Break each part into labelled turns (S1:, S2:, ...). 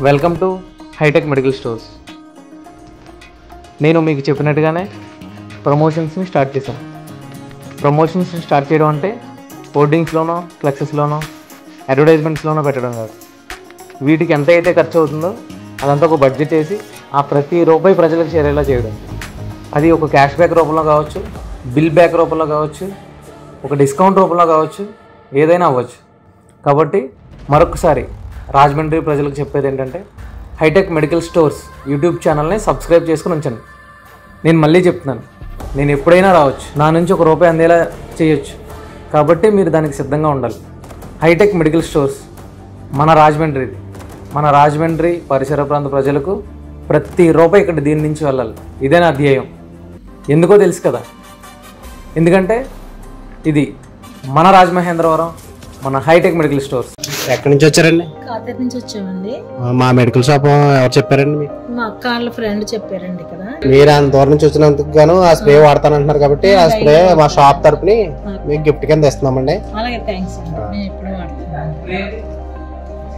S1: Welcome to hitech medical stores. నేను మీకు చెప్పినట్టుగానే ప్రమోషన్స్ని స్టార్ట్ చేశాను. ప్రమోషన్స్ని స్టార్ట్ చేయడం అంటే హోర్డింగ్స్లోనో, ఫ్లెక్సెస్లోనో, అడ్వర్టైజ్మెంట్స్లోనో పెట్టడం కాదు. వీటికి ఎంత అయితే ఖర్చు అవుతుందో అదంతా ఒక బడ్జెట్ వేసి ఆ ప్రతి రూపాయి ప్రజలకు చేరేలా చేయడం. అది ఒక క్యాష్ బ్యాక్ రూపంలో కావచ్చు, బిల్ బ్యాక్ రూపంలో కావచ్చు, ఒక డిస్కౌంట్ రూపంలో కావచ్చు, ఏదైనా అవ్వచ్చు. కాబట్టి మరొకసారి రాజమండ్రి ప్రజలకు చెప్పేది ఏంటంటే, హైటెక్ మెడికల్ స్టోర్స్ యూట్యూబ్ ఛానల్ని సబ్స్క్రైబ్ చేసుకుని ఉంచండి. నేను మళ్ళీ చెప్తున్నాను, నేను ఎప్పుడైనా రావచ్చు, నా నుంచి ₹1 అందేలా చేయొచ్చు. కాబట్టి మీరు దానికి సిద్ధంగా ఉండాలి. హైటెక్ మెడికల్ స్టోర్స్ మన రాజమండ్రి పరిసర ప్రాంత ప్రజలకు ప్రతి రూపాయి ఇక్కడ దీని నుంచి వెళ్ళాలి. ఇదే నా ధ్యేయం. ఎందుకో తెలుసు కదా, ఎందుకంటే ఇది మన రాజమహేంద్రవరం, మన హైటెక్ మెడికల్ స్టోర్స్.
S2: ఎక్కడి నుంచి వచ్చారండి?
S3: కాతర్ నుంచి వచ్చామండి.
S2: మా మెడికల్ షాప్ ఎవరు చెప్పారండి మీకు?
S3: మా అక్క వాళ్ళ ఫ్రెండ్ చెప్పారండి కదా.
S2: మీరు అంత దూరం నుంచి వచ్చినందుకు గాను ఆ స్ప్రే వాడతానంటున్నారు కాబట్టి ఆ స్ప్రే మా షాప్ తరపుని మీకు గిఫ్ట్ కింద ఇస్తున్నామండి.
S3: అలాగే, థ్యాంక్స్ అండి. మేము ఎప్పుడు వాడుతున్నాం.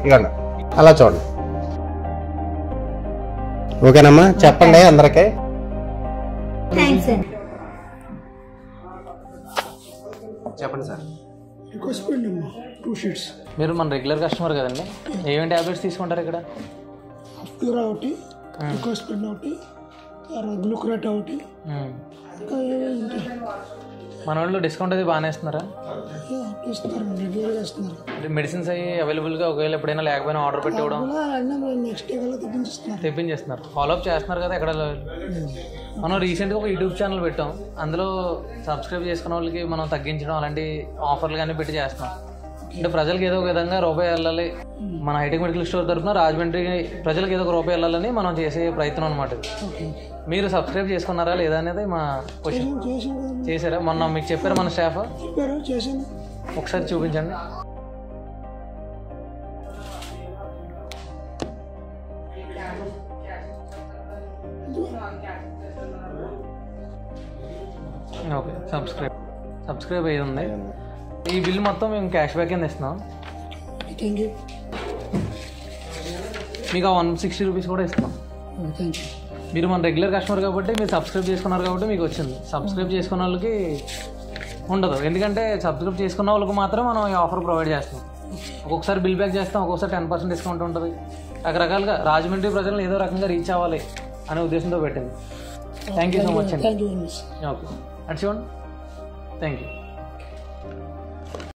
S2: ఇవ్వండి, అలా చూడండి. ఓకేనమ్మా, చెప్పండి అందరికీ.
S3: థ్యాంక్స్ అండి.
S2: చెప్పండి సార్.
S1: మీరు మన రెగ్యులర్ కస్టమర్ కదండి, ఏమేమి ట్యాబ్లెట్స్ తీసుకుంటారు ఇక్కడ?
S4: అఫ్యూరా ఒకటి, ఇకోస్పెండ్ ఒకటి, గ్లూక్రేట్ ఒకటి.
S1: మన వాళ్ళు డిస్కౌంట్ అది బాగానే ఇస్తున్నారా? మెడిసిన్స్ అవి అవైలబుల్గా ఒకవేళ ఎప్పుడైనా లేకపోయినా ఆర్డర్ పెట్టి ఇవ్వడం,
S4: నెక్స్ట్ డే కల్లా
S1: తెప్పించేస్తున్నారు. ఫాలోఅప్ చేస్తున్నారు కదా ఎక్కడ. మనం రీసెంట్గా ఒక యూట్యూబ్ ఛానల్ పెట్టాం, అందులో సబ్స్క్రైబ్ చేసుకున్న వాళ్ళకి మనం తగ్గించడం అలాంటి ఆఫర్లు కానీ పెట్టి చేస్తున్నాం. అంటే ప్రజలకు ఏదో ఒక విధంగా రూపాయి వెళ్ళాలి, మన హైటెక్ మెడికల్ స్టోర్ తరఫున రాజమండ్రి ప్రజలకు ఏదో ఒక రూపాయి వెళ్ళాలని మనం చేసే ప్రయత్నం అనమాట. మీరు సబ్స్క్రైబ్ చేసుకున్నారా లేదా అనేది మా క్వశ్చన్. చేశారా? మొన్న మీకు చెప్పారు మన స్టాఫ్, ఒకసారి చూపించండి. ఓకే, సబ్స్క్రైబ్ అయ్యి ఉంది. ఈ బిల్ మొత్తం మేము క్యాష్ బ్యాక్ కింద ఇస్తున్నాం. మీకు ఆ ₹160 కూడా ఇస్తున్నాం. మీరు మన రెగ్యులర్ కస్టమర్ కాబట్టి మీరు సబ్స్క్రైబ్ చేసుకున్నారు కాబట్టి మీకు వచ్చింది. సబ్స్క్రైబ్ చేసుకున్న వాళ్ళకి ఉండదు, ఎందుకంటే సబ్స్క్రైబ్ చేసుకున్న వాళ్ళకి మాత్రం మనం ఈ ఆఫర్ ప్రొవైడ్ చేస్తాం. ఒక్కొక్కసారి బిల్ బ్యాక్ చేస్తాం, ఒక్కొక్కసారి 10% డిస్కౌంట్ ఉంటుంది. రకరకాలుగా రాజమండ్రి ప్రజలను ఏదో రకంగా రీచ్ అవ్వాలి అనే ఉద్దేశంతో పెట్టింది. థ్యాంక్ యూ సో మచ్ అండి. ఓకే, అటు చూడండి. Thank you.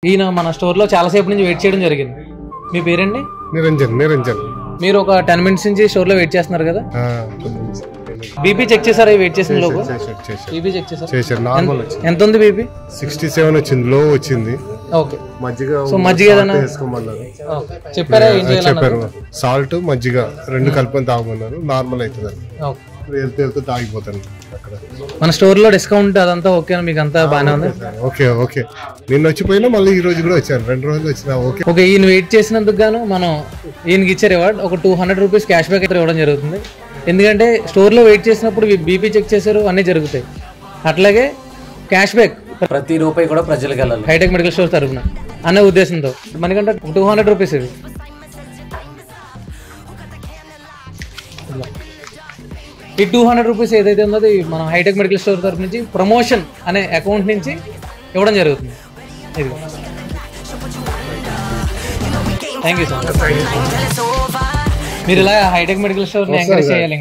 S1: ఈయన మన స్టోర్లో చాలాసేపు నుంచి వెయిట్ చేయడం జరిగింది. మీ పేరండి?
S5: నిరంజన్.
S1: మీరు ఒక 10 మినిట్స్ నుంచి స్టోర్లో వెయిట్ చేస్తున్నారు కదా. బీపీ చెక్ చేశారా? వెయిట్ చేసిన లోపు బీపీ చెక్ చేశారు.
S5: నార్మల్
S1: ఎంత ఉంది బీపీ?
S5: 67 వచ్చింది, లో వచ్చింది.
S1: ఓకే, మజ్జిగ ఏదైనా చెప్పారా?
S5: చెప్పారు, సాల్ట్ మజ్జిగ 2 కలుపుకొని తాగమన్నారు. నార్మల్ అవుతుంది, వెళ్తే తాగిపోతాను.
S1: మన స్టోర్ లో డిస్కౌంట్ అదంతా ఓకే, మీకు అంతా బాగానే ఉంది?
S5: ఓకే. నిన్న వచ్చిపోయినా మళ్ళీ ఈ రోజు కూడా వచ్చాను, 2 రోజులు వచ్చినా.
S1: ఓకే, ఈయన వెయిట్ చేసినందుకు గాను మనం ఈయనకి ఇచ్చే రివార్డ్ ఒక ₹200 క్యాష్ బ్యాక్ అయితే ఇవ్వడం జరుగుతుంది. ఎందుకంటే స్టోర్ లో వెయిట్ చేసినప్పుడు బీపీ చెక్ చేశారు, అన్నీ జరుగుతాయి. అట్లాగే క్యాష్ బ్యాక్ ప్రతి రూపాయి కూడా ప్రజలకు వెళ్ళాలి హైటెక్ మెడికల్ స్టోర్ తరఫున అనే ఉద్దేశంతో మనకంటే ₹200 ఇవి. ఈ ₹200 ఏదైతే ఉందో అది మనం హైటెక్ మెడికల్ స్టోర్ తరఫు నుంచి ప్రమోషన్ అనే అకౌంట్ నుంచి ఇవ్వడం జరుగుతుంది. ఇది థ్యాంక్ యూ సో మచ్. మీరు ఇలా హైటెక్ మెడికల్ స్టోర్ని ఎంకరేజ్ చేయాలి.